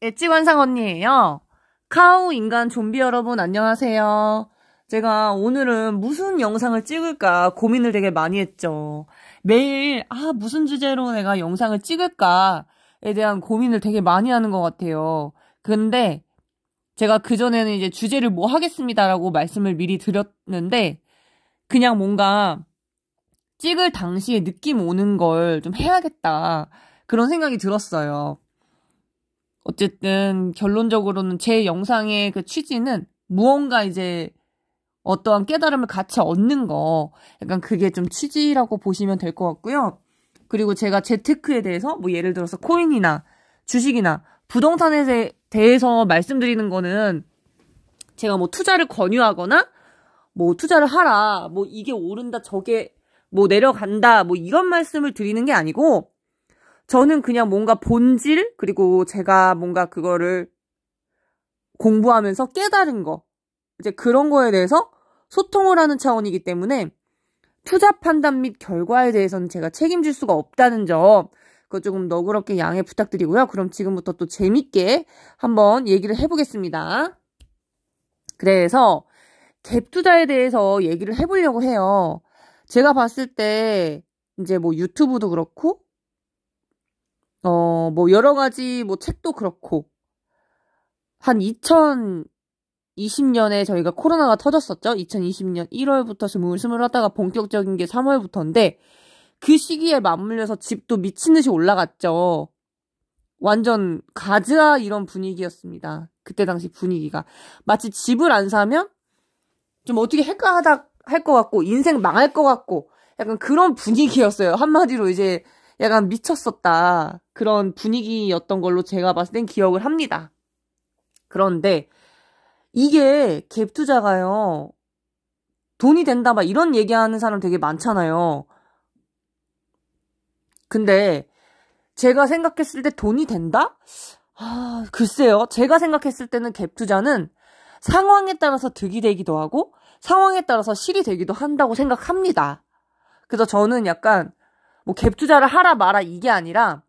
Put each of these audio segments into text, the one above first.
엣지관상 언니예요. 카우 인간 좀비 여러분 안녕하세요. 제가 오늘은 무슨 영상을 찍을까 고민을 되게 많이 했죠. 매일 무슨 주제로 내가 영상을 찍을까에 대한 고민을 되게 많이 하는 것 같아요. 근데 제가 그전에는 이제 주제를 뭐 하겠습니다라고 말씀을 미리 드렸는데 그냥 뭔가 찍을 당시에 느낌 오는 걸 좀 해야겠다. 그런 생각이 들었어요. 어쨌든 결론적으로는 제 영상의 그 취지는 무언가 이제 어떠한 깨달음을 같이 얻는 거, 약간 그게 좀 취지라고 보시면 될 것 같고요. 그리고 제가 재테크에 대해서 뭐 예를 들어서 코인이나 주식이나 부동산에 대해서 말씀드리는 거는 제가 뭐 투자를 권유하거나 뭐 투자를 하라, 뭐 이게 오른다, 저게 뭐 내려간다, 뭐 이런 말씀을 드리는 게 아니고 저는 그냥 뭔가 본질, 그리고 제가 뭔가 그거를 공부하면서 깨달은 거, 이제 그런 거에 대해서 소통을 하는 차원이기 때문에 투자 판단 및 결과에 대해서는 제가 책임질 수가 없다는 점, 그거 조금 너그럽게 양해 부탁드리고요. 그럼 지금부터 또 재밌게 한번 얘기를 해보겠습니다. 그래서 갭 투자에 대해서 얘기를 해보려고 해요. 제가 봤을 때 이제 뭐 유튜브도 그렇고 뭐 여러 가지 뭐 책도 그렇고 한 2020년에 저희가 코로나가 터졌었죠. 2020년 1월부터 스물스물 하다가 본격적인 게 3월부터인데 그 시기에 맞물려서 집도 미친 듯이 올라갔죠. 완전 가즈아 이런 분위기였습니다. 그때 당시 분위기가 마치 집을 안 사면 좀 어떻게 할까 하다 할 것 같고 인생 망할 것 같고 약간 그런 분위기였어요. 한마디로 이제 약간 미쳤었다. 그런 분위기였던 걸로 제가 봤을 땐 기억을 합니다. 그런데 이게 갭 투자가요. 돈이 된다 막 이런 얘기하는 사람 되게 많잖아요. 근데 제가 생각했을 때 돈이 된다? 글쎄요. 제가 생각했을 때는 갭 투자는 상황에 따라서 득이 되기도 하고 상황에 따라서 실이 되기도 한다고 생각합니다. 그래서 저는 약간 뭐 갭 투자를 하라 마라 이게 아니라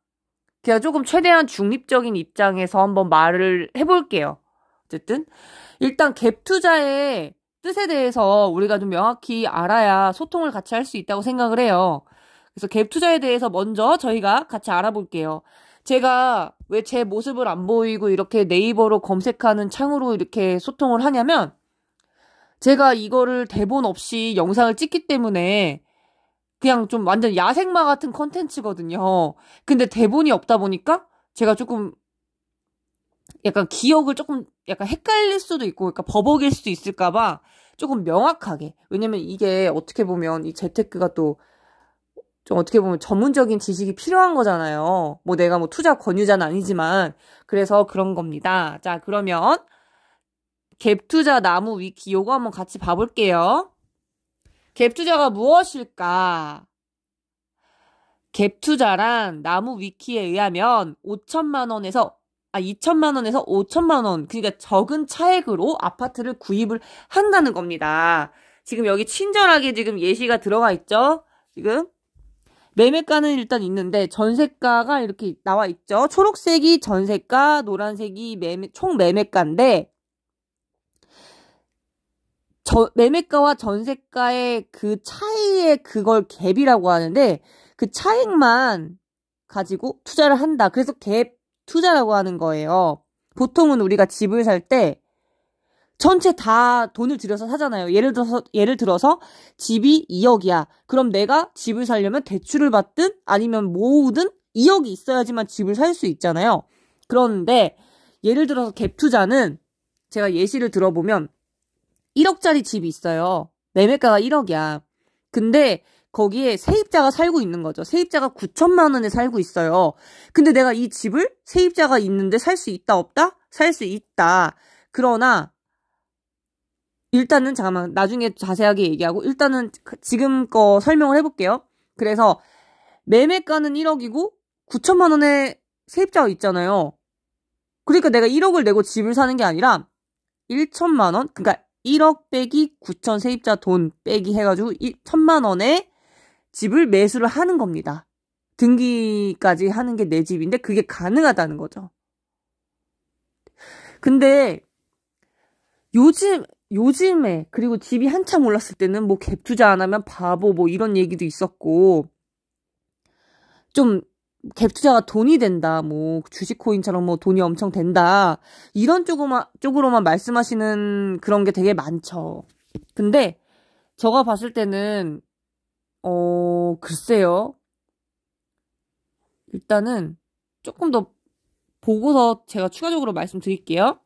그냥 조금 최대한 중립적인 입장에서 한번 말을 해볼게요. 어쨌든 일단 갭 투자의 뜻에 대해서 우리가 좀 명확히 알아야 소통을 같이 할 수 있다고 생각을 해요. 그래서 갭 투자에 대해서 먼저 저희가 같이 알아볼게요. 제가 왜 제 모습을 안 보이고 이렇게 네이버로 검색하는 창으로 이렇게 소통을 하냐면 제가 이거를 대본 없이 영상을 찍기 때문에 그냥 좀 완전 야생마 같은 컨텐츠거든요. 근데 대본이 없다 보니까 제가 조금 약간 기억을 조금 약간 헷갈릴 수도 있고 그러니까 버벅일 수도 있을까봐 조금 명확하게. 왜냐면 이게 어떻게 보면 이 재테크가 또 좀 어떻게 보면 전문적인 지식이 필요한 거잖아요. 뭐 내가 뭐 투자 권유자는 아니지만 그래서 그런 겁니다. 자, 그러면 갭 투자 나무 위키 요거 한번 같이 봐볼게요. 갭 투자가 무엇일까? 갭 투자란 나무 위키에 의하면 2천만 원에서 5천만 원, 그러니까 적은 차액으로 아파트를 구입을 한다는 겁니다. 지금 여기 친절하게 지금 예시가 들어가 있죠? 지금 매매가는 일단 있는데 전세가가 이렇게 나와 있죠? 초록색이 전세가, 노란색이 총 매매가인데 매매가와 전세가의 그 차이에 그걸 갭이라고 하는데 그 차익만 가지고 투자를 한다. 그래서 갭 투자라고 하는 거예요. 보통은 우리가 집을 살 때 전체 다 돈을 들여서 사잖아요. 예를 들어서 집이 2억이야. 그럼 내가 집을 사려면 대출을 받든 아니면 모으든 2억이 있어야지만 집을 살 수 있잖아요. 그런데 예를 들어서 갭 투자는 제가 예시를 들어보면 1억짜리 집이 있어요. 매매가가 1억이야. 근데 거기에 세입자가 살고 있는 거죠. 세입자가 9천만 원에 살고 있어요. 근데 내가 이 집을 세입자가 있는데 살 수 있다 없다? 살 수 있다. 그러나 일단은 잠깐만 나중에 자세하게 얘기하고 일단은 지금 거 설명을 해볼게요. 그래서 매매가는 1억이고 9천만 원에 세입자가 있잖아요. 그러니까 내가 1억을 내고 집을 사는 게 아니라 1천만 원? 그러니까 1억 빼기 9천 세입자 돈 빼기 해가지고 1천만 원에 집을 매수를 하는 겁니다. 등기까지 하는 게 내 집인데 그게 가능하다는 거죠. 근데 요즘에, 그리고 집이 한참 올랐을 때는 뭐 갭 투자 안 하면 바보 뭐 이런 얘기도 있었고, 좀 갭 투자가 돈이 된다, 뭐 주식 코인처럼 뭐 돈이 엄청 된다, 이런 쪽으로만 말씀하시는 그런 게 되게 많죠. 근데 제가 봤을 때는 글쎄요. 일단은 조금 더 보고서 제가 추가적으로 말씀드릴게요.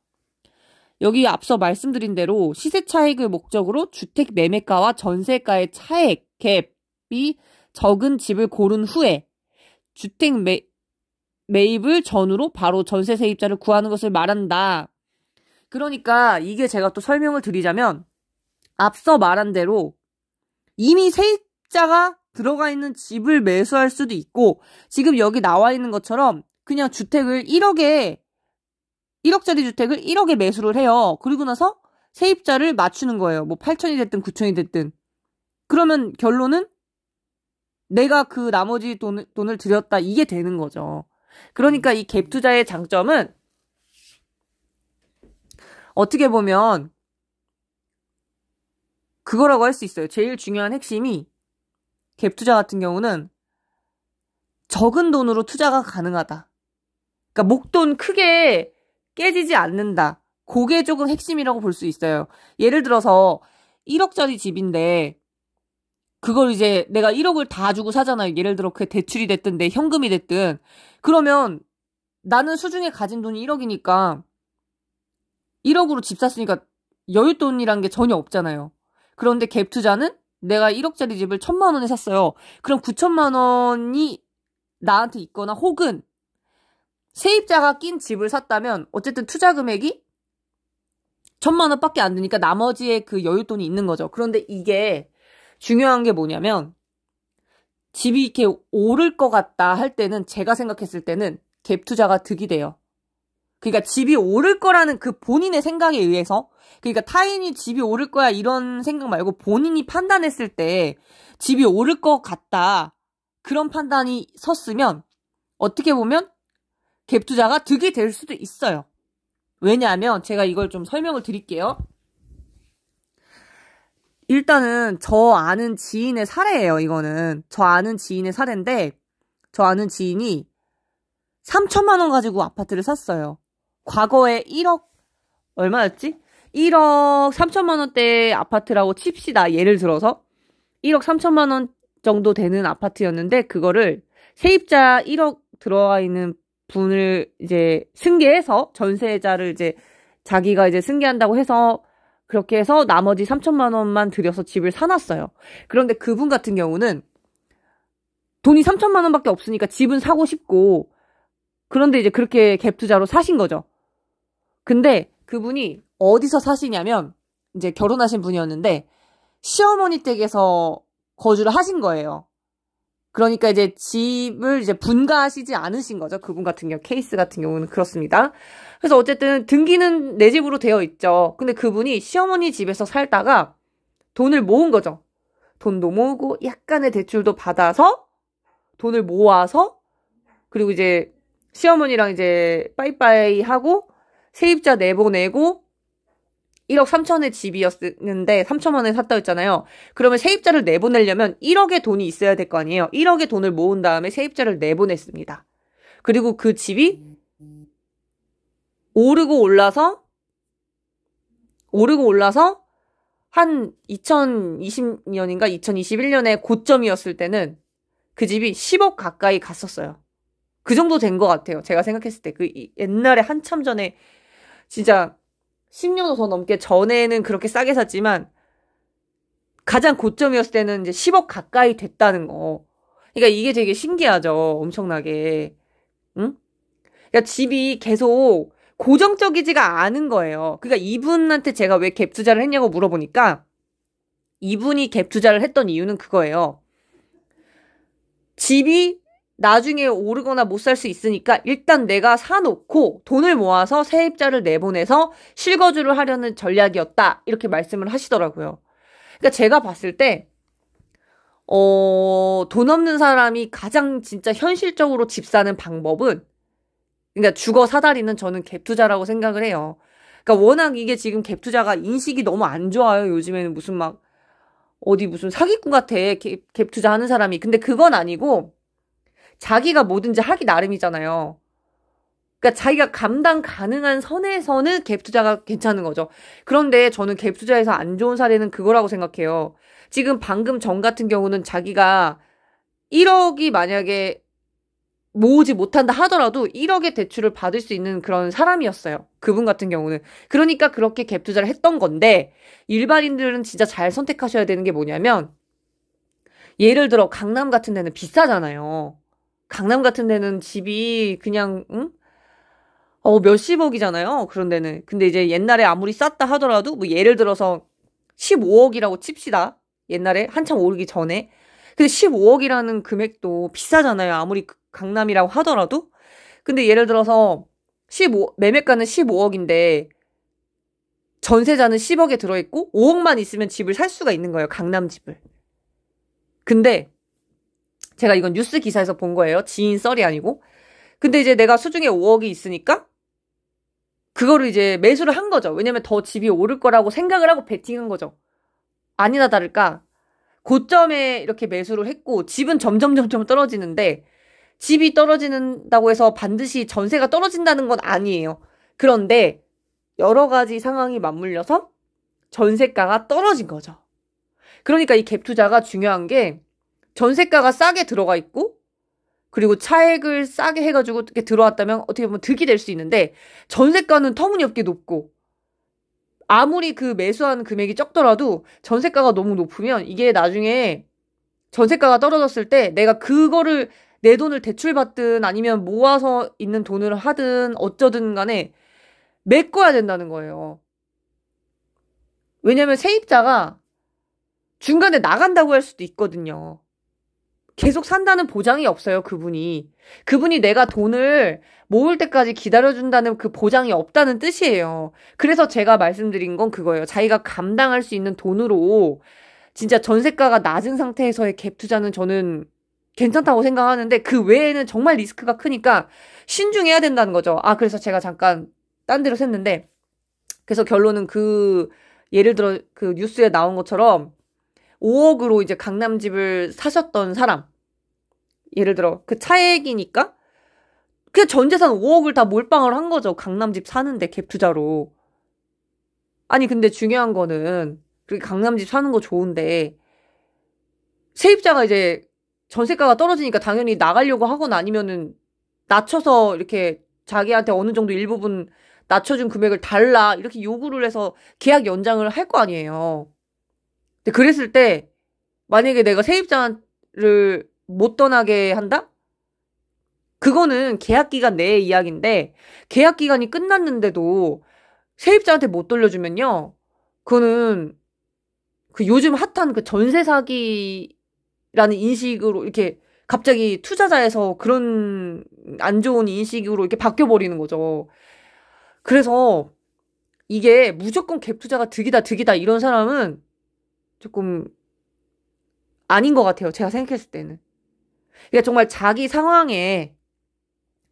여기 앞서 말씀드린 대로 시세 차익을 목적으로 주택 매매가와 전세가의 차액, 갭이 적은 집을 고른 후에 주택 매입을 전후로 바로 전세 세입자를 구하는 것을 말한다. 그러니까 이게 제가 또 설명을 드리자면, 앞서 말한 대로 이미 세입자가 들어가 있는 집을 매수할 수도 있고, 지금 여기 나와 있는 것처럼 그냥 주택을 1억짜리 주택을 1억에 매수를 해요. 그리고 나서 세입자를 맞추는 거예요. 뭐 8천이 됐든 9천이 됐든. 그러면 결론은 내가 그 나머지 돈을 들였다, 이게 되는 거죠. 그러니까 이 갭 투자의 장점은 어떻게 보면 그거라고 할 수 있어요. 제일 중요한 핵심이, 갭 투자 같은 경우는 적은 돈으로 투자가 가능하다. 그러니까 목돈 크게 깨지지 않는다. 그게 조금 핵심이라고 볼 수 있어요. 예를 들어서 1억짜리 집인데 그걸 이제 내가 1억을 다 주고 사잖아요. 예를 들어 그게 대출이 됐든 내 현금이 됐든. 그러면 나는 수중에 가진 돈이 1억이니까 1억으로 집 샀으니까 여윳돈이란 게 전혀 없잖아요. 그런데 갭 투자는 내가 1억짜리 집을 1,000만 원에 샀어요. 그럼 9천만 원이 나한테 있거나, 혹은 세입자가 낀 집을 샀다면 어쨌든 투자 금액이 1,000만 원밖에 안 되니까 나머지의 그 여윳돈이 있는 거죠. 그런데 이게 중요한 게 뭐냐면, 집이 이렇게 오를 것 같다 할 때는, 제가 생각했을 때는 갭 투자가 득이 돼요. 그러니까 집이 오를 거라는 그 본인의 생각에 의해서, 그러니까 타인이 집이 오를 거야 이런 생각 말고 본인이 판단했을 때 집이 오를 것 같다, 그런 판단이 섰으면 어떻게 보면 갭 투자가 득이 될 수도 있어요. 왜냐하면 제가 이걸 좀 설명을 드릴게요. 일단은 저 아는 지인의 사례예요. 이거는 저 아는 지인의 사례인데, 저 아는 지인이 3천만 원 가지고 아파트를 샀어요. 과거에 1억 얼마였지? 1억 3천만 원대 아파트라고 칩시다. 예를 들어서 1억 3천만 원 정도 되는 아파트였는데, 그거를 세입자 1억 들어와 있는 분을 이제 승계해서, 전세자를 이제 자기가 이제 승계한다고 해서 그렇게 해서 나머지 3천만 원만 들여서 집을 사놨어요. 그런데 그분 같은 경우는 돈이 3천만 원밖에 없으니까 집은 사고 싶고, 그런데 이제 그렇게 갭 투자로 사신 거죠. 근데 그분이 어디서 사시냐면, 이제 결혼하신 분이었는데 시어머니 댁에서 거주를 하신 거예요. 그러니까 이제 집을 이제 분가하시지 않으신 거죠. 그분 같은 경우, 케이스 같은 경우는 그렇습니다. 그래서 어쨌든 등기는 내 집으로 되어 있죠. 근데 그분이 시어머니 집에서 살다가 돈을 모은 거죠. 돈도 모으고 약간의 대출도 받아서 돈을 모아서, 그리고 이제 시어머니랑 이제 빠이빠이 하고 세입자 내보내고 1억 3천의 집이었는데 3천만 원에 샀다 했잖아요. 그러면 세입자를 내보내려면 1억의 돈이 있어야 될 거 아니에요. 1억의 돈을 모은 다음에 세입자를 내보냈습니다. 그리고 그 집이 오르고 올라서 한 2020년인가 2021년에 고점이었을 때는 그 집이 10억 가까이 갔었어요. 그 정도 된 것 같아요. 제가 생각했을 때. 그 옛날에 한참 전에, 진짜 10년도 더 넘게 전에는 그렇게 싸게 샀지만 가장 고점이었을 때는 이제 10억 가까이 됐다는 거. 그러니까 이게 되게 신기하죠. 엄청나게. 응? 그러니까 집이 계속 고정적이지가 않은 거예요. 그러니까 이분한테 제가 왜 갭 투자를 했냐고 물어보니까, 이분이 갭 투자를 했던 이유는 그거예요. 집이 나중에 오르거나 못 살 수 있으니까 일단 내가 사놓고 돈을 모아서 세입자를 내보내서 실거주를 하려는 전략이었다, 이렇게 말씀을 하시더라고요. 그러니까 제가 봤을 때 돈 없는 사람이 가장 진짜 현실적으로 집 사는 방법은 그러니까 주거 사다리는 저는 갭 투자라고 생각을 해요. 그러니까 워낙 이게 지금 갭 투자가 인식이 너무 안 좋아요. 요즘에는 무슨 막 어디 무슨 사기꾼 같아. 갭 투자하는 사람이. 근데 그건 아니고 자기가 뭐든지 하기 나름이잖아요. 그러니까 자기가 감당 가능한 선에서는 갭 투자가 괜찮은 거죠. 그런데 저는 갭 투자에서 안 좋은 사례는 그거라고 생각해요. 지금 방금 전 같은 경우는 자기가 1억이 만약에 모으지 못한다 하더라도 1억의 대출을 받을 수 있는 그런 사람이었어요. 그분 같은 경우는. 그러니까 그렇게 갭 투자를 했던 건데 일반인들은 진짜 잘 선택하셔야 되는 게 뭐냐면 예를 들어 강남 같은 데는 비싸잖아요. 강남 같은 데는 집이 그냥 몇십억이잖아요. 그런 데는. 근데 이제 옛날에 아무리 쌌다 하더라도 뭐 예를 들어서 15억이라고 칩시다. 옛날에 한참 오르기 전에. 근데 15억이라는 금액도 비싸잖아요. 아무리 강남이라고 하더라도. 근데 예를 들어서 매매가는 15억인데 전세자는 10억에 들어있고 5억만 있으면 집을 살 수가 있는 거예요. 강남 집을. 근데 제가 이건 뉴스 기사에서 본 거예요. 지인 썰이 아니고. 근데 이제 내가 수중에 5억이 있으니까 그거를 이제 매수를 한 거죠. 왜냐면 더 집이 오를 거라고 생각을 하고 베팅한 거죠. 아니나 다를까 고점에 이렇게 매수를 했고 집은 점점 떨어지는데 집이 떨어진다고 해서 반드시 전세가 떨어진다는 건 아니에요. 그런데 여러 가지 상황이 맞물려서 전세가가 떨어진 거죠. 그러니까 이 갭 투자가 중요한 게 전세가가 싸게 들어가 있고 그리고 차액을 싸게 해가지고 이렇게 들어왔다면 어떻게 보면 득이 될 수 있는데 전세가는 터무니없게 높고 아무리 그 매수한 금액이 적더라도 전세가가 너무 높으면 이게 나중에 전세가가 떨어졌을 때 내가 그거를 내 돈을 대출받든 아니면 모아서 있는 돈을 하든 어쩌든 간에 메꿔야 된다는 거예요. 왜냐면 세입자가 중간에 나간다고 할 수도 있거든요. 계속 산다는 보장이 없어요, 그분이. 그분이 내가 돈을 모을 때까지 기다려준다는 그 보장이 없다는 뜻이에요. 그래서 제가 말씀드린 건 그거예요. 자기가 감당할 수 있는 돈으로 진짜 전세가가 낮은 상태에서의 갭 투자는 저는 괜찮다고 생각하는데 그 외에는 정말 리스크가 크니까 신중해야 된다는 거죠. 그래서 제가 잠깐 딴 데로 샜는데 그래서 결론은 예를 들어 그 뉴스에 나온 것처럼 5억으로 이제 강남집을 사셨던 사람 예를 들어 그 차액이니까 그냥 전 재산 5억을 다 몰빵을 한 거죠. 강남집 사는데 갭 투자로. 아니 근데 중요한 거는 그렇게 강남집 사는 거 좋은데 세입자가 이제 전세가가 떨어지니까 당연히 나가려고 하거나 아니면은 낮춰서 이렇게 자기한테 어느 정도 일부분 낮춰준 금액을 달라 이렇게 요구를 해서 계약 연장을 할 거 아니에요. 근데 그랬을 때 만약에 내가 세입자를 못 떠나게 한다? 그거는 계약 기간 내의 이야기인데 계약 기간이 끝났는데도 세입자한테 못 돌려주면요. 그거는 그 요즘 핫한 그 전세 사기라는 인식으로 이렇게 갑자기 투자자에서 그런 안 좋은 인식으로 이렇게 바뀌어버리는 거죠. 그래서 이게 무조건 갭 투자가 득이다 이런 사람은 조금 아닌 것 같아요. 제가 생각했을 때는. 그러니까 정말 자기 상황에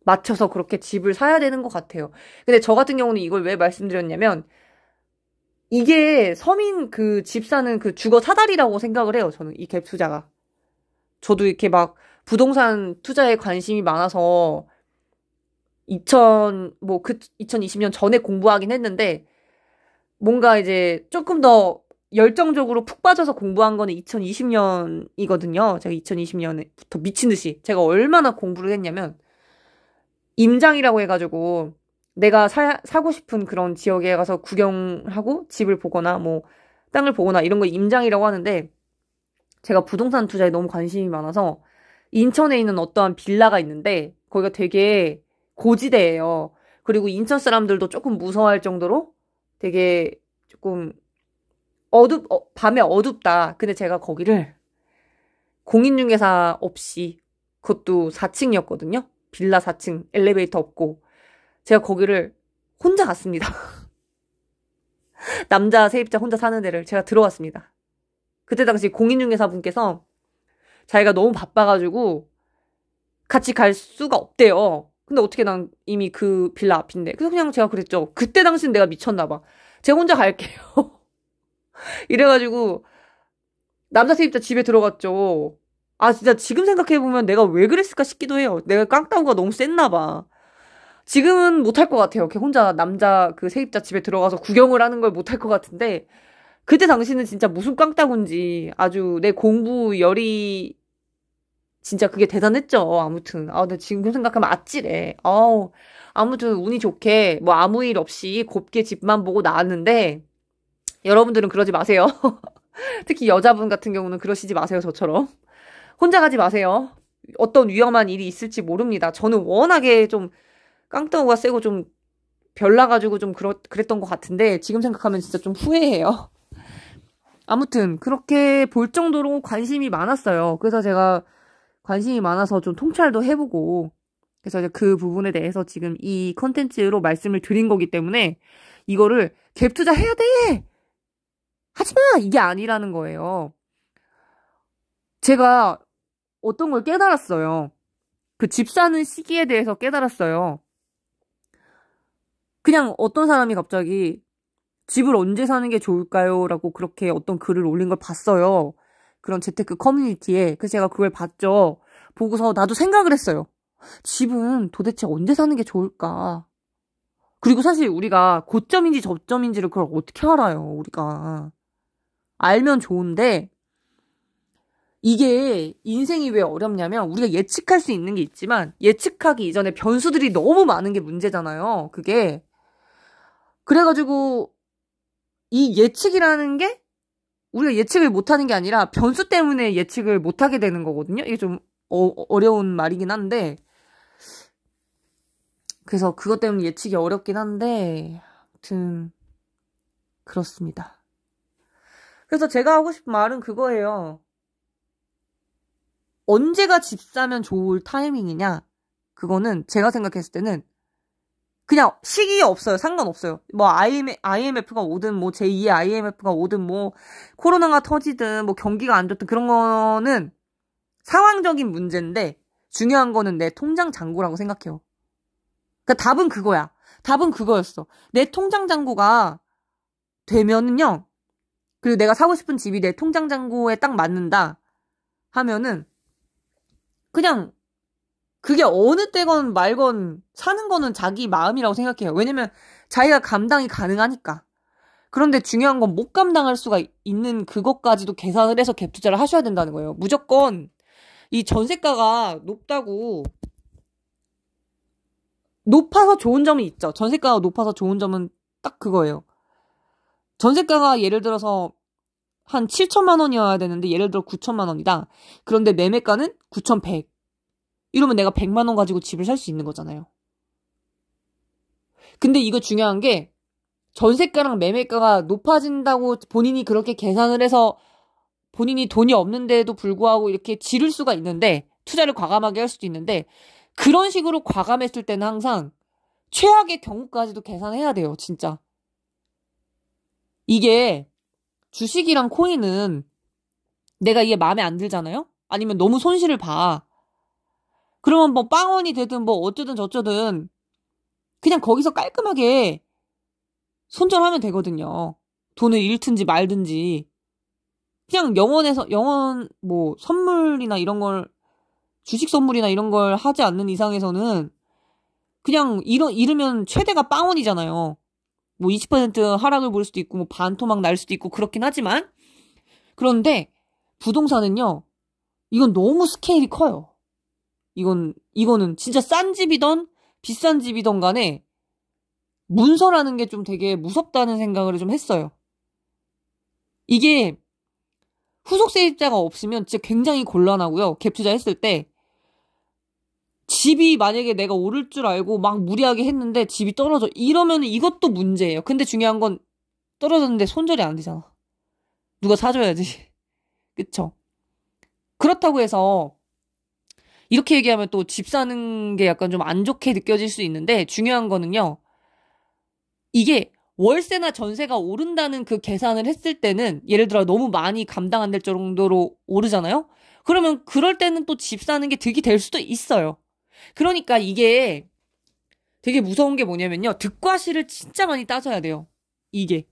맞춰서 그렇게 집을 사야 되는 것 같아요. 근데 저 같은 경우는 이걸 왜 말씀드렸냐면 이게 서민 그 집 사는 그 주거 사다리라고 생각을 해요. 저는 이 갭 투자가. 저도 이렇게 막 부동산 투자에 관심이 많아서 2020년 전에 공부하긴 했는데 뭔가 이제 조금 더 열정적으로 푹 빠져서 공부한 거는 2020년이거든요. 제가 2020년부터 미친 듯이 제가 얼마나 공부를 했냐면 임장이라고 해가지고 내가 사고 싶은 그런 지역에 가서 구경하고 집을 보거나 뭐 땅을 보거나 이런 거 임장이라고 하는데 제가 부동산 투자에 너무 관심이 많아서 인천에 있는 어떠한 빌라가 있는데 거기가 되게 고지대예요. 그리고 인천 사람들도 조금 무서워할 정도로 되게 조금 밤에 어둡다. 근데 제가 거기를 공인중개사 없이 그것도 4층이었거든요. 빌라 4층 엘리베이터 없고 제가 거기를 혼자 갔습니다. 남자 세입자 혼자 사는 데를 제가 들어갔습니다. 그때 당시 공인중개사 분께서 자기가 너무 바빠가지고 같이 갈 수가 없대요. 근데 어떻게 난 이미 그 빌라 앞인데. 그래서 그냥 제가 그랬죠. 그때 당시는 내가 미쳤나봐. 제가 혼자 갈게요. 이래가지고 남자 세입자 집에 들어갔죠. 아, 진짜 지금 생각해보면 내가 왜 그랬을까 싶기도 해요. 내가 깡따구가 너무 셌나봐. 지금은 못할 것 같아요. 이렇게 혼자 남자 그 세입자 집에 들어가서 구경을 하는 걸 못할 것 같은데, 그때 당시는 진짜 무슨 깡따구인지 아주 내 공부 열이 진짜 그게 대단했죠. 아무튼. 아, 근데 지금 생각하면 아찔해. 아무튼 운이 좋게 뭐 아무 일 없이 곱게 집만 보고 나왔는데, 여러분들은 그러지 마세요. 특히 여자분 같은 경우는 그러시지 마세요, 저처럼. 혼자 가지 마세요. 어떤 위험한 일이 있을지 모릅니다. 저는 워낙에 좀 깡따구가 세고 좀 별나가지고 좀 그랬던 것 같은데, 지금 생각하면 진짜 좀 후회해요. 아무튼 그렇게 볼 정도로 관심이 많았어요. 그래서 제가 관심이 많아서 좀 통찰도 해보고, 그래서 이제 그 부분에 대해서 지금 이 컨텐츠로 말씀을 드린 거기 때문에 이거를 갭 투자 해야 돼! 하지마! 이게 아니라는 거예요. 제가 어떤 걸 깨달았어요. 그 집 사는 시기에 대해서 깨달았어요. 그냥 어떤 사람이 갑자기 집을 언제 사는 게 좋을까요? 라고 그렇게 어떤 글을 올린 걸 봤어요. 그런 재테크 커뮤니티에. 그래서 제가 그걸 봤죠. 보고서 나도 생각을 했어요. 집은 도대체 언제 사는 게 좋을까? 그리고 사실 우리가 고점인지 저점인지를 그걸 어떻게 알아요, 우리가. 알면 좋은데, 이게 인생이 왜 어렵냐면, 우리가 예측할 수 있는 게 있지만, 예측하기 이전에 변수들이 너무 많은 게 문제잖아요, 그게. 그래가지고, 이 예측이라는 게, 우리가 예측을 못하는 게 아니라, 변수 때문에 예측을 못하게 되는 거거든요? 이게 좀 어려운 말이긴 한데, 그래서 그것 때문에 예측이 어렵긴 한데, 아무튼, 그렇습니다. 그래서 제가 하고 싶은 말은 그거예요. 언제가 집 사면 좋을 타이밍이냐? 그거는 제가 생각했을 때는 그냥 시기에 없어요. 상관없어요. 뭐 IMF가 오든 뭐 제2의 IMF가 오든 뭐 코로나가 터지든 뭐 경기가 안 좋든 그런 거는 상황적인 문제인데 중요한 거는 내 통장 잔고라고 생각해요. 그러니까 답은 그거야. 답은 그거였어. 내 통장 잔고가 되면은요. 그리고 내가 사고 싶은 집이 내 통장 잔고에 딱 맞는다 하면은 그냥 그게 어느 때건 말건 사는 거는 자기 마음이라고 생각해요. 왜냐면 자기가 감당이 가능하니까. 그런데 중요한 건 못 감당할 수가 있는 그것까지도 계산을 해서 갭 투자를 하셔야 된다는 거예요. 무조건 이 전세가가 높아서 좋은 점이 있죠. 전세가가 높아서 좋은 점은 딱 그거예요. 전세가가 예를 들어서 한 7천만 원이어야 되는데 예를 들어 9천만 원이다. 그런데 매매가는 9,100. 이러면 내가 100만 원 가지고 집을 살 수 있는 거잖아요. 근데 이거 중요한 게 전세가랑 매매가가 높아진다고 본인이 그렇게 계산을 해서 본인이 돈이 없는데도 불구하고 이렇게 지를 수가 있는데 투자를 과감하게 할 수도 있는데 그런 식으로 과감했을 때는 항상 최악의 경우까지도 계산해야 돼요. 진짜. 이게 주식이랑 코인은 내가 이게 마음에 안 들잖아요? 아니면 너무 손실을 봐. 그러면 뭐 빵원이 되든 뭐 어쩌든 저쩌든 그냥 거기서 깔끔하게 손절하면 되거든요. 돈을 잃든지 말든지. 그냥 영원 뭐 선물이나 이런 걸 주식 선물이나 이런 걸 하지 않는 이상에서는 그냥 잃으면 최대가 빵원이잖아요. 뭐 20% 하락을 볼 수도 있고 뭐 반토막 날 수도 있고 그렇긴 하지만 그런데 부동산은요. 이건 너무 스케일이 커요. 이거는 진짜 싼 집이던 비싼 집이던 간에 문서라는 게 좀 되게 무섭다는 생각을 좀 했어요. 이게 후속 세입자가 없으면 진짜 굉장히 곤란하고요. 갭 투자했을 때 집이 만약에 내가 오를 줄 알고 막 무리하게 했는데 집이 떨어져. 이러면 이것도 문제예요. 근데 중요한 건 떨어졌는데 손절이 안 되잖아. 누가 사줘야지. 그쵸? 그렇다고 해서 이렇게 얘기하면 또 집 사는 게 약간 좀 안 좋게 느껴질 수 있는데 중요한 거는요. 이게 월세나 전세가 오른다는 그 계산을 했을 때는 예를 들어 너무 많이 감당 안 될 정도로 오르잖아요. 그러면 그럴 때는 또 집 사는 게 득이 될 수도 있어요. 그러니까 이게 되게 무서운 게 뭐냐면요. 득과 실을 진짜 많이 따져야 돼요. 이게.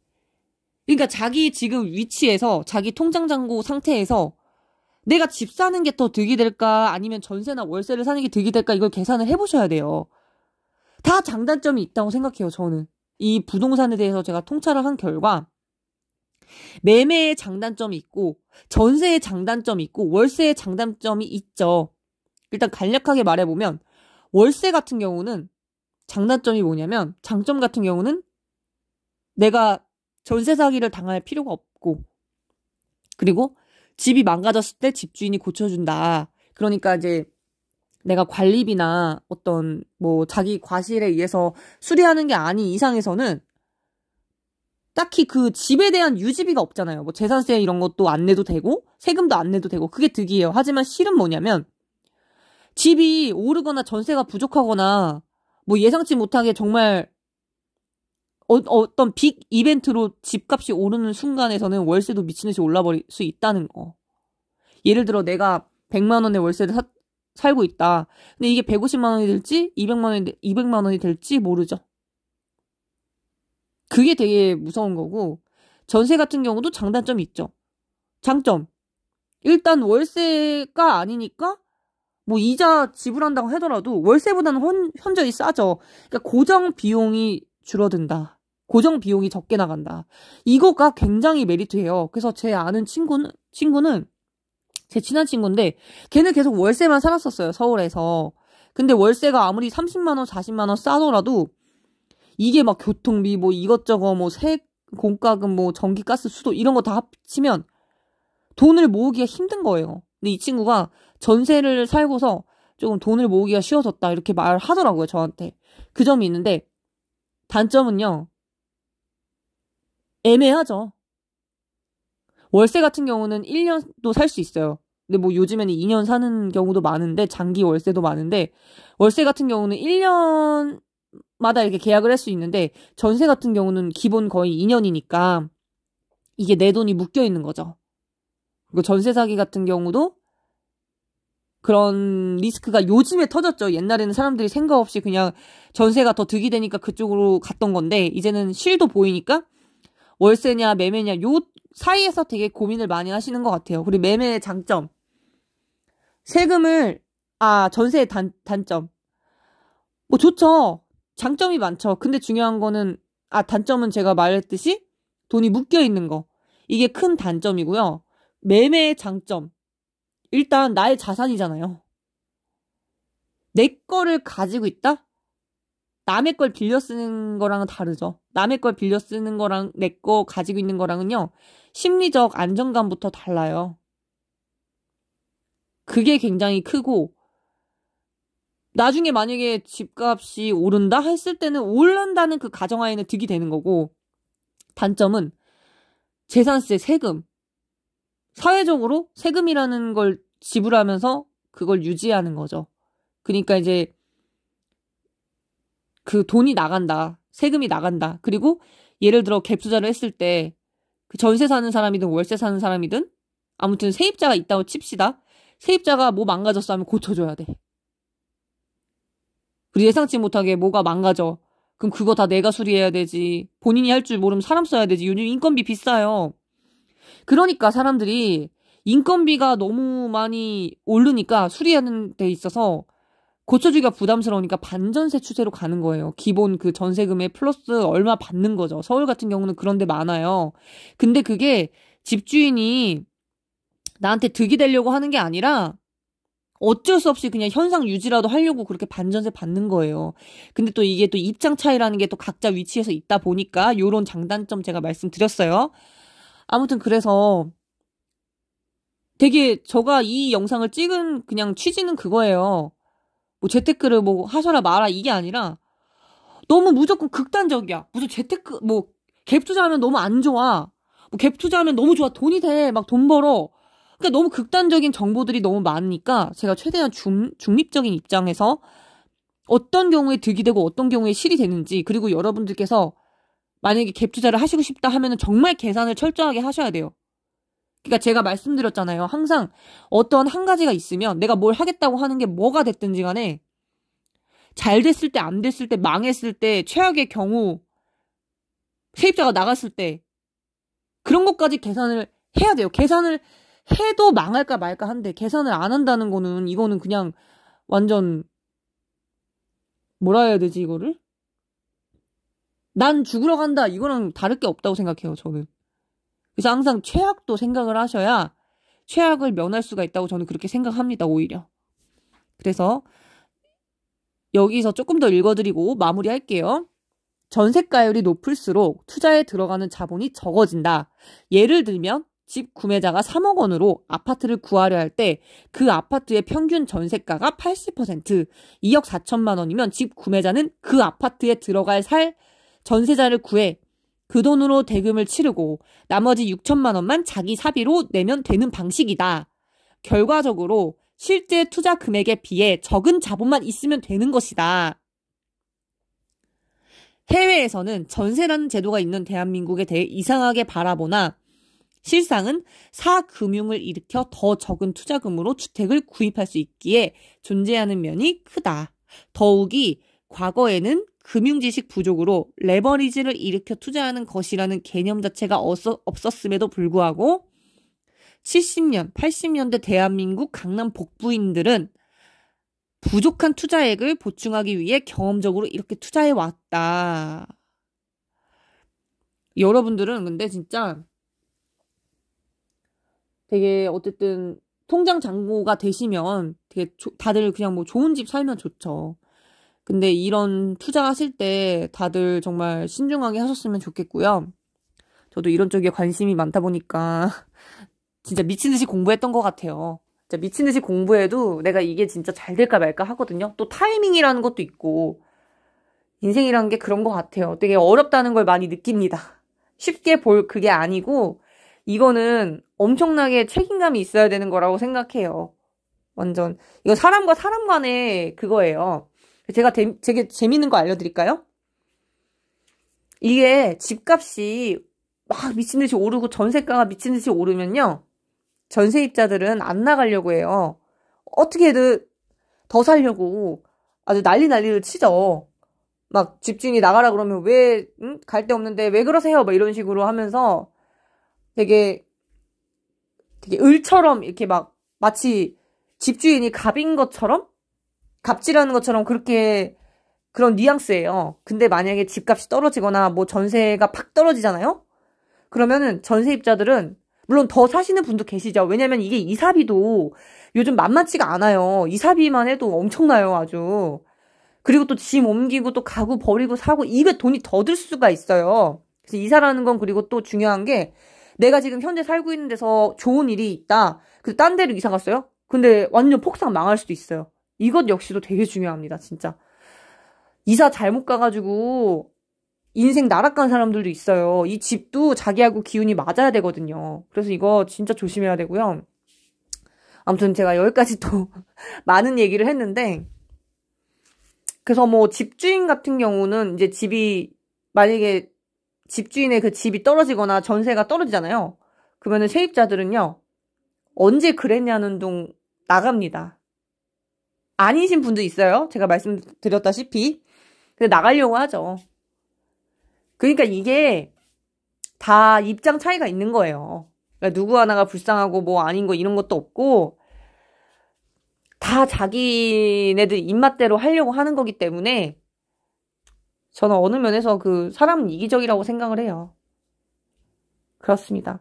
그러니까 자기 지금 위치에서 자기 통장 잔고 상태에서 내가 집 사는 게 더 득이 될까 아니면 전세나 월세를 사는 게 득이 될까 이걸 계산을 해보셔야 돼요. 다 장단점이 있다고 생각해요. 저는. 이 부동산에 대해서 제가 통찰을 한 결과 매매의 장단점이 있고 전세의 장단점이 있고 월세의 장단점이 있죠. 일단 간략하게 말해보면 월세 같은 경우는 장단점이 뭐냐면 장점 같은 경우는 내가 전세 사기를 당할 필요가 없고 그리고 집이 망가졌을 때 집주인이 고쳐준다. 그러니까 이제 내가 관리비나 어떤 뭐 자기 과실에 의해서 수리하는 게 아닌 이상에서는 딱히 그 집에 대한 유지비가 없잖아요. 뭐 재산세 이런 것도 안 내도 되고 세금도 안 내도 되고 그게 득이에요. 하지만 실은 뭐냐면 집이 오르거나 전세가 부족하거나 뭐 예상치 못하게 정말 어떤 빅 이벤트로 집값이 오르는 순간에서는 월세도 미친 듯이 올라버릴 수 있다는 거. 예를 들어 내가 100만 원의 월세를 살고 있다. 근데 이게 150만 원이 될지 200만 원이 될지 모르죠. 그게 되게 무서운 거고 전세 같은 경우도 장단점이 있죠. 장점. 일단 월세가 아니니까 뭐 이자 지불한다고 하더라도 월세보다는 현저히 싸죠. 그러니까 고정 비용이 줄어든다. 고정 비용이 적게 나간다. 이거가 굉장히 메리트예요. 그래서 제 아는 친구는 제 친한 친구인데 걔는 계속 월세만 살았었어요. 서울에서. 근데 월세가 아무리 30만 원, 40만 원 싸더라도 이게 막 교통비 뭐 이것저것 뭐 공과금 뭐 전기, 가스, 수도 이런 거 다 합치면 돈을 모으기가 힘든 거예요. 근데 이 친구가 전세를 살고서 조금 돈을 모으기가 쉬워졌다 이렇게 말하더라고요. 저한테. 그 점이 있는데 단점은요. 애매하죠. 월세 같은 경우는 1년도 살 수 있어요. 근데 뭐 요즘에는 2년 사는 경우도 많은데 장기 월세도 많은데 월세 같은 경우는 1년마다 이렇게 계약을 할 수 있는데 전세 같은 경우는 기본 거의 2년이니까 이게 내 돈이 묶여 있는 거죠. 그리고 전세 사기 같은 경우도 그런 리스크가 요즘에 터졌죠. 옛날에는 사람들이 생각 없이 그냥 전세가 더 득이 되니까 그쪽으로 갔던 건데 이제는 실도 보이니까 월세냐 매매냐 요 사이에서 되게 고민을 많이 하시는 것 같아요. 그리고 매매의 장점. 전세의 단점. 뭐 좋죠. 장점이 많죠. 근데 중요한 거는 단점은 제가 말했듯이 돈이 묶여 있는 거. 이게 큰 단점이고요. 매매의 장점. 일단 나의 자산이잖아요. 내 거를 가지고 있다? 남의 걸 빌려 쓰는 거랑은 다르죠. 남의 걸 빌려 쓰는 거랑 내 거 가지고 있는 거랑은요. 심리적 안정감부터 달라요. 그게 굉장히 크고 나중에 만약에 집값이 오른다 했을 때는 오른다는 그 가정하에는 득이 되는 거고 단점은 재산세, 세금. 사회적으로 세금이라는 걸 지불하면서 그걸 유지하는 거죠. 그러니까 이제 그 돈이 나간다. 세금이 나간다. 그리고 예를 들어 갭 투자를 했을 때 그 전세 사는 사람이든 월세 사는 사람이든 아무튼 세입자가 있다고 칩시다. 세입자가 뭐 망가졌어 하면 고쳐줘야 돼. 그리고 예상치 못하게 뭐가 망가져. 그럼 그거 다 내가 수리해야 되지. 본인이 할 줄 모르면 사람 써야 되지. 요즘 인건비 비싸요. 그러니까 사람들이 인건비가 너무 많이 오르니까 수리하는 데 있어서 고쳐주기가 부담스러우니까 반전세 추세로 가는 거예요. 기본 그 전세금에 플러스 얼마 받는 거죠. 서울 같은 경우는 그런 데 많아요. 근데 그게 집주인이 나한테 득이 되려고 하는 게 아니라 어쩔 수 없이 그냥 현상 유지라도 하려고 그렇게 반전세 받는 거예요. 근데 또 이게 또 입장 차이라는 게 또 각자 위치에서 있다 보니까 요런 장단점 제가 말씀드렸어요. 아무튼 그래서 되게 제가 이 영상을 찍은 그냥 취지는 그거예요. 뭐 재테크를 뭐 하셔라 마라 이게 아니라 너무 무조건 극단적이야. 무슨 재테크 뭐 갭 투자하면 너무 안 좋아. 뭐 갭 투자하면 너무 좋아. 돈이 돼. 막 돈 벌어. 그러니까 너무 극단적인 정보들이 너무 많으니까 제가 최대한 중립적인 입장에서 어떤 경우에 득이 되고 어떤 경우에 실이 되는지 그리고 여러분들께서 만약에 갭 투자를 하시고 싶다 하면은 정말 계산을 철저하게 하셔야 돼요. 그러니까 제가 말씀드렸잖아요. 항상 어떤 한 가지가 있으면 내가 뭘 하겠다고 하는 게 뭐가 됐든지 간에 잘 됐을 때, 안 됐을 때, 망했을 때, 최악의 경우, 세입자가 나갔을 때, 그런 것까지 계산을 해야 돼요. 계산을 해도 망할까 말까 한데, 계산을 안 한다는 거는, 이거는 그냥 완전, 뭐라 해야 되지, 이거를? 난 죽으러 간다. 이거랑 다를 게 없다고 생각해요, 저는. 그래서 항상 최악도 생각을 하셔야 최악을 면할 수가 있다고 저는 그렇게 생각합니다, 오히려. 그래서 여기서 조금 더 읽어드리고 마무리할게요. 전세가율이 높을수록 투자에 들어가는 자본이 적어진다. 예를 들면 집 구매자가 3억 원으로 아파트를 구하려 할 때 그 아파트의 평균 전세가가 80%, 2억 4천만 원이면 집 구매자는 그 아파트에 들어갈 살 전세자를 구해 그 돈으로 대금을 치르고 나머지 6천만 원만 자기 사비로 내면 되는 방식이다. 결과적으로 실제 투자 금액에 비해 적은 자본만 있으면 되는 것이다. 해외에서는 전세라는 제도가 있는 대한민국에 대해 이상하게 바라보나 실상은 사금융을 일으켜 더 적은 투자금으로 주택을 구입할 수 있기에 존재하는 면이 크다. 더욱이 과거에는 금융지식 부족으로 레버리지를 일으켜 투자하는 것이라는 개념 자체가 없었음에도 불구하고 70년, 80년대 대한민국 강남 복부인들은 부족한 투자액을 보충하기 위해 경험적으로 이렇게 투자해 왔다. 여러분들은 근데 진짜 되게 어쨌든 통장 잔고가 되시면 되게 다들 그냥 뭐 좋은 집 살면 좋죠. 근데 이런 투자하실 때 다들 정말 신중하게 하셨으면 좋겠고요. 저도 이런 쪽에 관심이 많다 보니까 진짜 미친 듯이 공부했던 것 같아요. 진짜 미친 듯이 공부해도 내가 이게 진짜 잘 될까 말까 하거든요. 또 타이밍이라는 것도 있고 인생이라는 게 그런 것 같아요. 되게 어렵다는 걸 많이 느낍니다. 쉽게 볼 그게 아니고 이거는 엄청나게 책임감이 있어야 되는 거라고 생각해요. 완전 이거 사람과 사람 간의 그거예요. 제가 되게 재밌는 거 알려드릴까요? 이게 집값이 막 미친 듯이 오르고 전세가가 미친 듯이 오르면요. 전세입자들은 안 나가려고 해요. 어떻게든 더 살려고 아주 난리를 치죠. 막 집주인이 나가라 그러면 왜 갈 데 없는데 왜 그러세요? 막 이런 식으로 하면서 되게 을처럼 이렇게 막 마치 집주인이 갑인 것처럼 갑질하는 것처럼 그렇게 그런 뉘앙스예요. 근데 만약에 집값이 떨어지거나 뭐 전세가 팍 떨어지잖아요? 그러면은 전세입자들은 물론 더 사시는 분도 계시죠. 왜냐면 이게 이사비도 요즘 만만치가 않아요. 이사비만 해도 엄청나요, 아주. 그리고 또 짐 옮기고 또 가구 버리고 사고 입에 돈이 더 들 수가 있어요. 그래서 이사라는 건 그리고 또 중요한 게 내가 지금 현재 살고 있는 데서 좋은 일이 있다. 그래서 딴 데로 이사 갔어요? 근데 완전 폭삭 망할 수도 있어요. 이것 역시도 되게 중요합니다, 진짜. 이사 잘못 가가지고 인생 나락간 사람들도 있어요. 이 집도 자기하고 기운이 맞아야 되거든요. 그래서 이거 진짜 조심해야 되고요. 아무튼 제가 여기까지 또 많은 얘기를 했는데 그래서 뭐 집주인 같은 경우는 이제 집이 만약에 집주인의 그 집이 떨어지거나 전세가 떨어지잖아요. 그러면은 세입자들은요. 언제 그랬냐는 둥 나갑니다. 아니신 분도 있어요. 제가 말씀드렸다시피. 근데 나가려고 하죠. 그러니까 이게 다 입장 차이가 있는 거예요. 그러니까 누구 하나가 불쌍하고 뭐 아닌 거 이런 것도 없고 다 자기네들 입맛대로 하려고 하는 거기 때문에 저는 어느 면에서 그 사람은 이기적이라고 생각을 해요. 그렇습니다.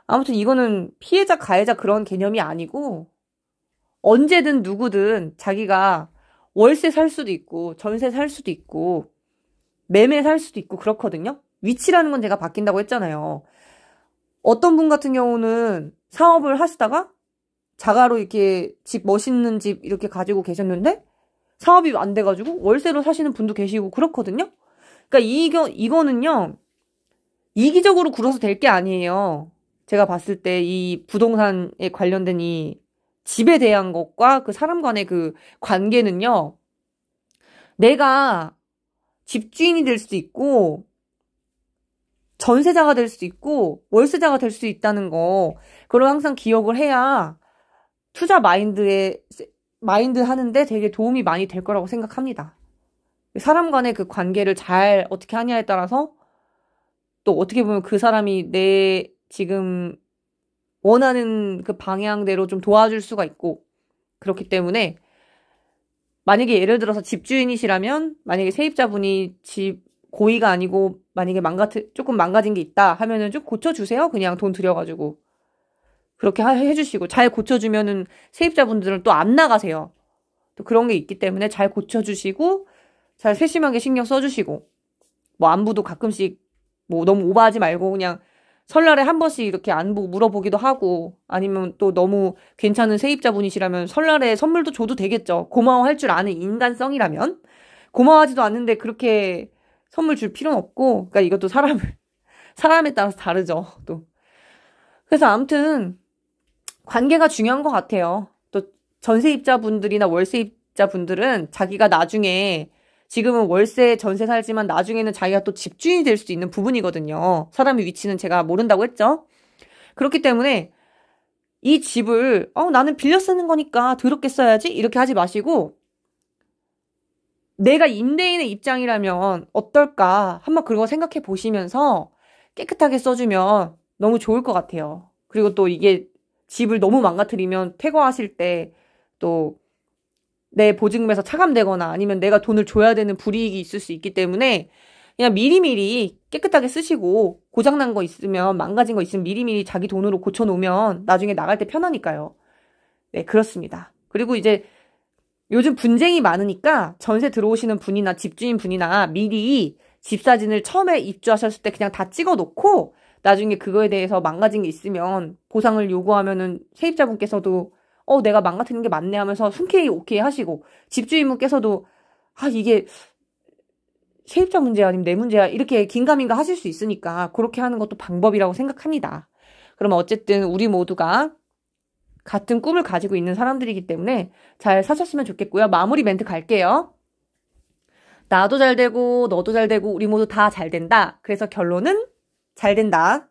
아무튼 이거는 피해자 가해자 그런 개념이 아니고 언제든 누구든 자기가 월세 살 수도 있고 전세 살 수도 있고 매매 살 수도 있고 그렇거든요. 위치라는 건 제가 바뀐다고 했잖아요. 어떤 분 같은 경우는 사업을 하시다가 자가로 이렇게 멋있는 집 이렇게 가지고 계셨는데 사업이 안 돼가지고 월세로 사시는 분도 계시고 그렇거든요. 그러니까 이거는요. 이기적으로 굴어서 될 게 아니에요. 제가 봤을 때 이 부동산에 관련된 이 집에 대한 것과 그 사람 간의 그 관계는요. 내가 집주인이 될 수도 있고 전세자가 될 수도 있고 월세자가 될 수 있다는 거 그걸 항상 기억을 해야 투자 마인드 하는데 되게 도움이 많이 될 거라고 생각합니다. 사람 간의 그 관계를 잘 어떻게 하냐에 따라서 또 어떻게 보면 그 사람이 내 지금 원하는 그 방향대로 좀 도와줄 수가 있고, 그렇기 때문에 만약에 예를 들어서 집주인이시라면 만약에 세입자분이 집 고의가 아니고 만약에 조금 망가진 게 있다 하면은 좀 고쳐주세요. 그냥 돈 들여가지고. 그렇게 해주시고, 잘 고쳐주면은 세입자분들은 또 안 나가세요. 또 그런 게 있기 때문에 잘 고쳐주시고, 잘 세심하게 신경 써주시고, 뭐 안부도 가끔씩 뭐 너무 오버하지 말고 그냥 설날에 한 번씩 이렇게 안부 물어보기도 하고, 아니면 또 너무 괜찮은 세입자분이시라면 설날에 선물도 줘도 되겠죠. 고마워할 줄 아는 인간성이라면. 고마워하지도 않는데 그렇게 선물 줄 필요는 없고, 그러니까 이것도 사람에 따라서 다르죠, 또. 그래서 아무튼 관계가 중요한 것 같아요. 또 전세입자분들이나 월세입자분들은 자기가 나중에, 지금은 월세 전세 살지만 나중에는 자기가 또 집주인이 될 수도 있는 부분이거든요. 사람의 위치는 제가 모른다고 했죠. 그렇기 때문에 이 집을 나는 빌려 쓰는 거니까 더럽게 써야지 이렇게 하지 마시고, 내가 임대인의 입장이라면 어떨까 한번 그거 생각해 보시면서 깨끗하게 써주면 너무 좋을 것 같아요. 그리고 또 이게 집을 너무 망가뜨리면 퇴거하실 때 또 내 보증금에서 차감되거나 아니면 내가 돈을 줘야 되는 불이익이 있을 수 있기 때문에 그냥 미리미리 깨끗하게 쓰시고, 고장난 거 있으면, 망가진 거 있으면 미리미리 자기 돈으로 고쳐놓으면 나중에 나갈 때 편하니까요. 네, 그렇습니다. 그리고 이제 요즘 분쟁이 많으니까 전세 들어오시는 분이나 집주인 분이나 미리 집 사진을 처음에 입주하셨을 때 그냥 다 찍어 놓고, 나중에 그거에 대해서 망가진 게 있으면 보상을 요구하면은 세입자분께서도 내가 망가뜨린 게 맞네 하면서 흔쾌히 오케이 하시고, 집주인분께서도 이게 세입자 문제야 아니면 내 문제야 이렇게 긴가민가 하실 수 있으니까 그렇게 하는 것도 방법이라고 생각합니다. 그러면 어쨌든 우리 모두가 같은 꿈을 가지고 있는 사람들이기 때문에 잘 사셨으면 좋겠고요. 마무리 멘트 갈게요. 나도 잘 되고 너도 잘 되고 우리 모두 다 잘 된다. 그래서 결론은 잘 된다.